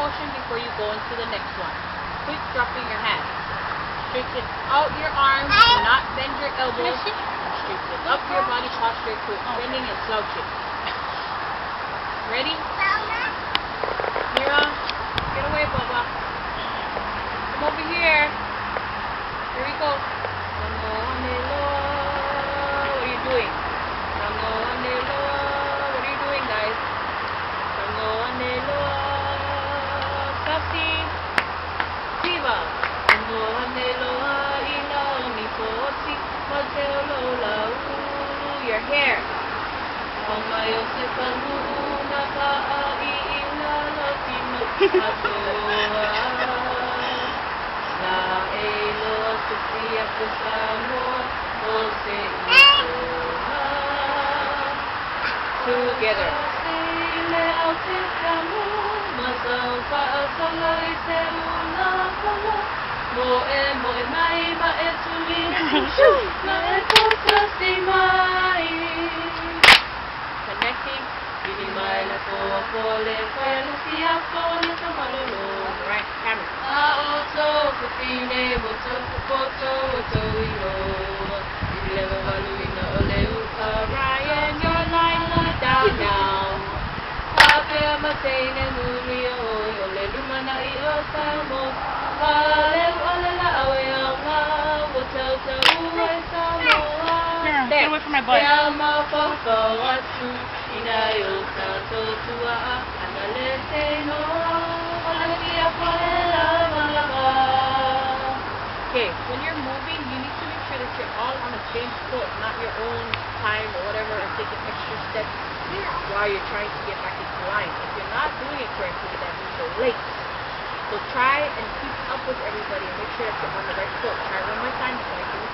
motion before you go into the next one. Quick dropping your hands. Straighten out your arms. Do not bend your elbows. And straighten up your body posture. Quit bending and slouching. Ready? Mira, get away, Bubba. Come over here. Here we go. What are you doing? What are you doing, guys? Kasi Viva your hair. Together. Connecting. Right, Ryan, your line is down now. Get away from my butt. Okay, when you're moving, you need to make sure that you're all on the same foot, not your own time or whatever, and taking extra steps while you're trying to get back into line. If you're not doing it correctly, that means you're late. So try and keep up with everybody and make sure that you're on the right foot. Try one more time before I do it.